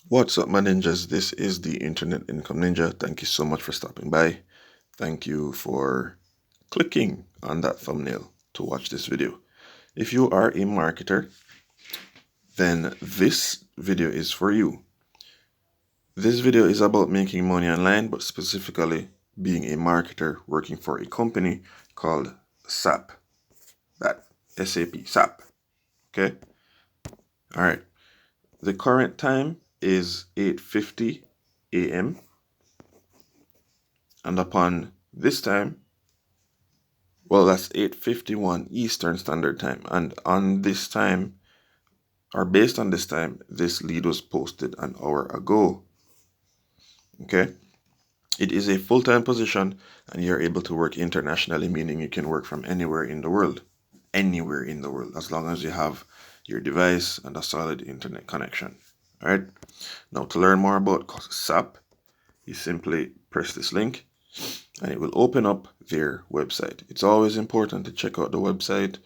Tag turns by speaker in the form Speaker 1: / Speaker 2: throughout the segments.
Speaker 1: What's up, my ninjas? This is the Internet Income Ninja. Thank you so much for stopping by. Thank you for clicking on that thumbnail to watch this video. If you are a marketer, then this video is for you. This video is about making money online, but specifically being a marketer working for a company called SAP. That SAP, SAP. Okay? All right. The current time is 8:50 a.m. And upon this time, well, that's 8:51 Eastern Standard Time. And on this time, or based on this time, this lead was posted an hour ago. Okay? It is a full-time position, and you're able to work internationally, meaning you can work from anywhere in the world. Anywhere in the world, as long as you have your device and a solid internet connection. All right? Now, to learn more about SAP, you simply press this link and it will open up their website. It's always important to check out the website.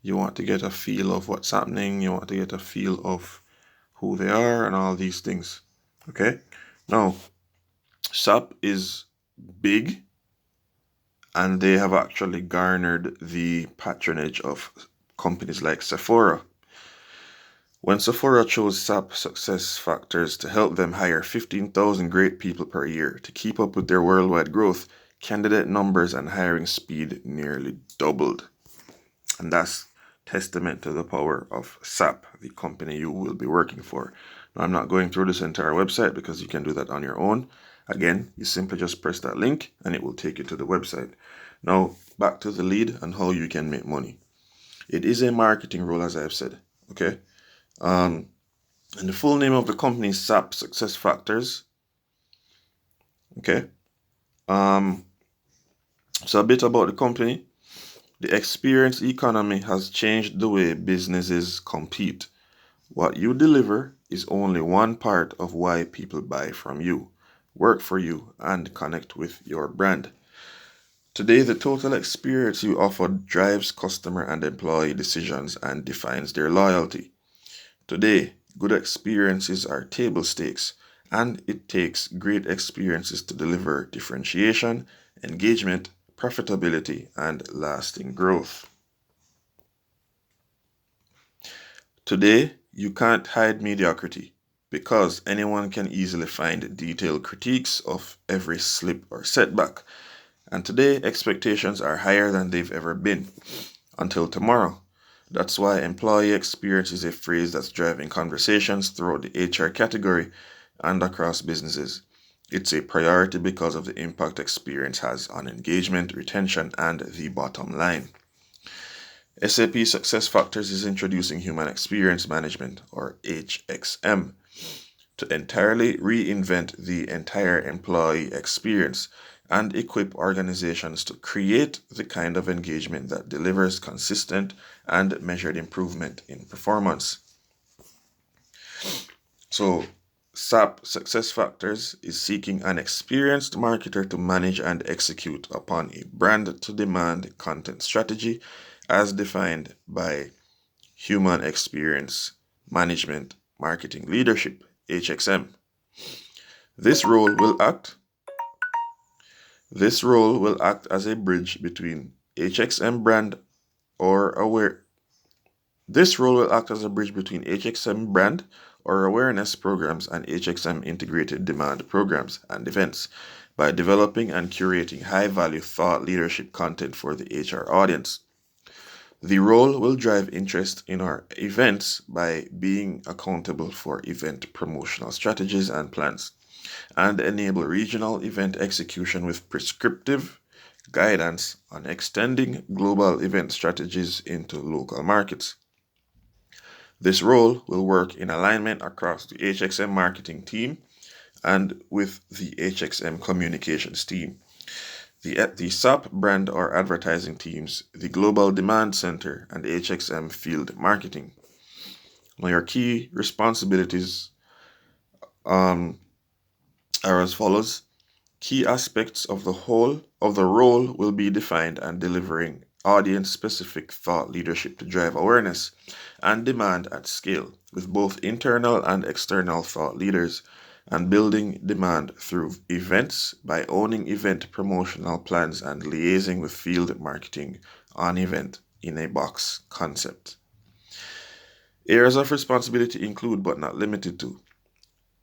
Speaker 1: You want to get a feel of what's happening. You want to get a feel of who they are and all these things. Okay? Now, SAP is big, and they have actually garnered the patronage of companies like Sephora. When Sephora chose SAP Success Factors to help them hire 15,000 great people per year to keep up with their worldwide growth, candidate numbers and hiring speed nearly doubled. And that's testament to the power of SAP, the company you will be working for. Now, I'm not going through this entire website because you can do that on your own. Again, you simply just press that link and it will take you to the website. Now, back to the lead and how you can make money. It is a marketing role, as I've said. Okay. And the full name of the company is SAP Success Factors. Okay. So a bit about the company. The experience economy has changed the way businesses compete. What you deliver is only one part of why people buy from you, work for you, and connect with your brand. Today, the total experience you offer drives customer and employee decisions and defines their loyalty. Today, good experiences are table stakes, and it takes great experiences to deliver differentiation, engagement, profitability, and lasting growth. Today, you can't hide mediocrity because anyone can easily find detailed critiques of every slip or setback. And today, expectations are higher than they've ever been. Until tomorrow. That's why employee experience is a phrase that's driving conversations throughout the HR category and across businesses. It's a priority because of the impact experience has on engagement, retention, and the bottom line. SAP SuccessFactors is introducing Human Experience Management, or HXM, to entirely reinvent the entire employee experience and equip organizations to create the kind of engagement that delivers consistent and measured improvement in performance. So, SAP SuccessFactors is seeking an experienced marketer to manage and execute upon a brand-to-demand content strategy as defined by Human Experience Management Marketing Leadership, HXM. This role will act as a bridge between HXM brand or aware. This role will act as a bridge between HXM brand or awareness programs and HXM integrated demand programs and events by developing and curating high-value thought leadership content for the HR audience. The role will drive interest in our events by being accountable for event promotional strategies and plans, and enable regional event execution with prescriptive guidance on extending global event strategies into local markets. This role will work in alignment across the HXM marketing team and with the HXM communications team, the SAP brand or advertising teams, the Global Demand Center, and HXM field marketing. Now, your key responsibilities are as follows. Key aspects of the role will be defined and delivering audience-specific thought leadership to drive awareness and demand at scale with both internal and external thought leaders, and building demand through events by owning event promotional plans and liaising with field marketing on event in a box concept. Areas of responsibility include but not limited to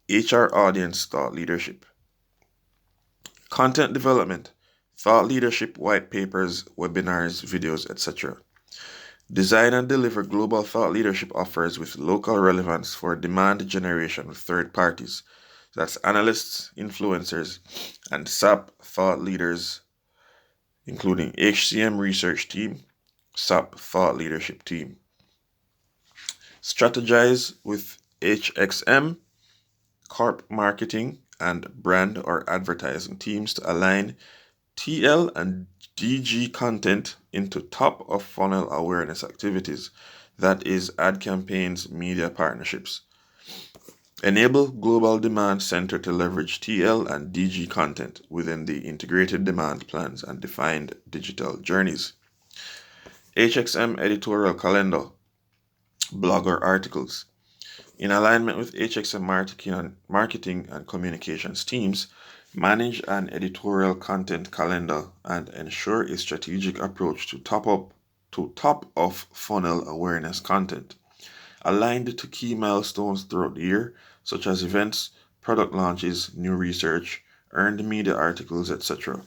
Speaker 1: HR audience thought leadership, content development, thought leadership, white papers, webinars, videos, etc. Design and deliver global thought leadership offers with local relevance for demand generation with third parties. That's analysts, influencers, and SAP thought leaders, including HCM research team, SAP thought leadership team. Strategize with HXM, corp marketing, and brand or advertising teams to align TL and DG content into top of funnel awareness activities, that is, ad campaigns, media partnerships. Enable Global Demand Center to leverage TL and DG content within the integrated demand plans and defined digital journeys. HXM editorial calendar, blogger articles. In alignment with HXM marketing and communications teams, manage an editorial content calendar and ensure a strategic approach to top of funnel awareness content, aligned to key milestones throughout the year, such as events, product launches, new research, earned media articles, etc.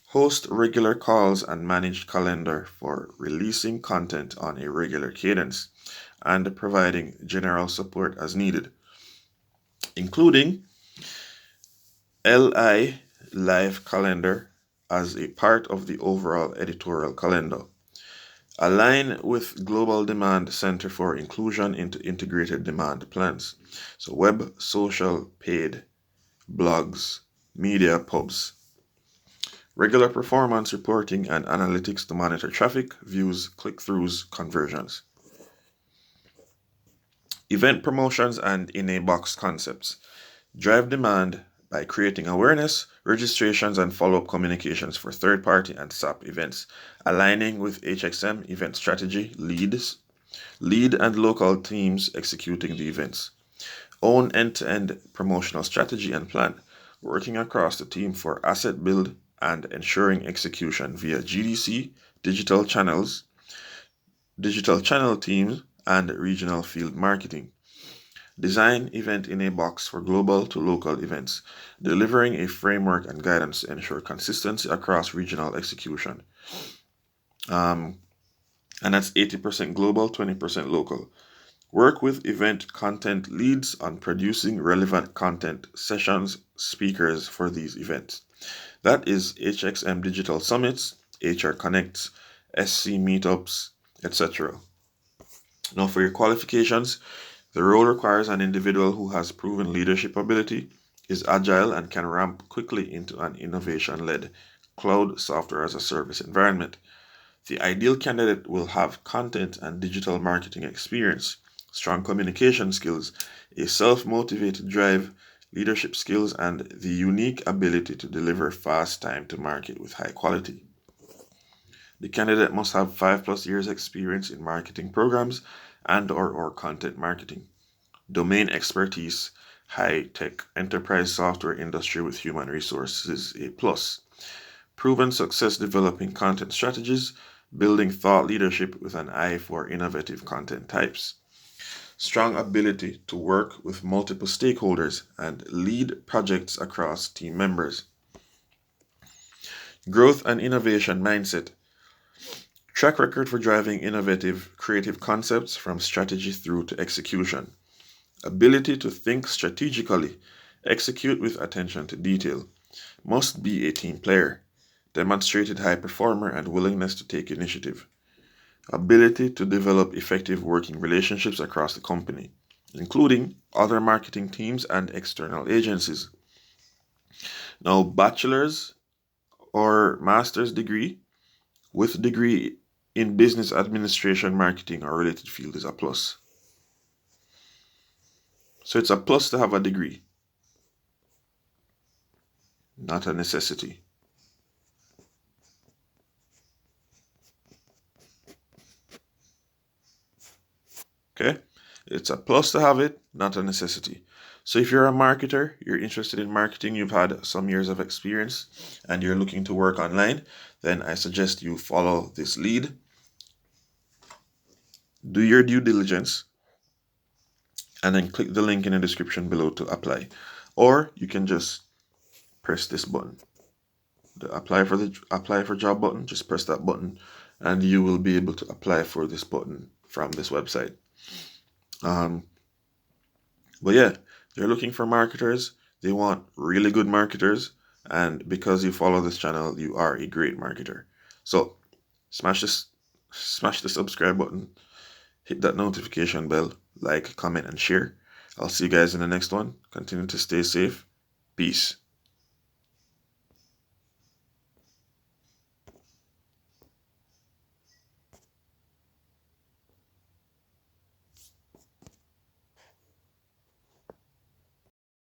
Speaker 1: Host regular calls and manage calendar for releasing content on a regular cadence and providing general support as needed, including LI live calendar as a part of the overall editorial calendar. Align with Global Demand Center for inclusion into integrated demand plans. So web, social, paid, blogs, media, pubs. Regular performance reporting and analytics to monitor traffic, views, click-throughs, conversions. Event promotions and in-a-box concepts. Drive demand by creating awareness, registrations, and follow-up communications for third-party and SAP events, aligning with HXM event strategy, lead and local teams executing the events. Own end-to-end promotional strategy and plan, working across the team for asset build and ensuring execution via GDC, digital channel teams, and regional field marketing. Design event in a box for global to local events, delivering a framework and guidance to ensure consistency across regional execution. And that's 80% global, 20% local. Work with event content leads on producing relevant content sessions, speakers for these events. That is HXM Digital Summits, HR Connects, SC Meetups, etc. Now for your qualifications, the role requires an individual who has proven leadership ability, is agile, and can ramp quickly into an innovation-led cloud software as a service environment. The ideal candidate will have content and digital marketing experience, strong communication skills, a self-motivated drive, leadership skills, and the unique ability to deliver fast time to market with high quality. The candidate must have 5+ years experience in marketing programs and or content marketing. Domain expertise, high-tech enterprise software industry with human resources, a plus. Proven success developing content strategies, building thought leadership with an eye for innovative content types. Strong ability to work with multiple stakeholders and lead projects across team members. Growth and innovation mindset. Track record for driving innovative, creative concepts from strategy through to execution. Ability to think strategically, execute with attention to detail. Must be a team player. Demonstrated high performer and willingness to take initiative. Ability to develop effective working relationships across the company, including other marketing teams and external agencies. Now, bachelor's or master's degree with degree in business administration, marketing, or related field is a plus. So it's a plus to have a degree, not a necessity. It's a plus to have it, not a necessity. So if you're a marketer, you're interested in marketing, you've had some years of experience, and you're looking to work online, then I suggest you follow this lead. Do your due diligence, and then click the link in the description below to apply. Or you can just press this button, the apply for job button. Just press that button and you will be able to apply for this button from this website. But yeah, they're looking for marketers. They want really good marketers, and because you follow this channel, you are a great marketer. So smash the subscribe button, hit that notification bell, like, comment, and share. I'll see you guys in the next one. Continue to stay safe. Peace.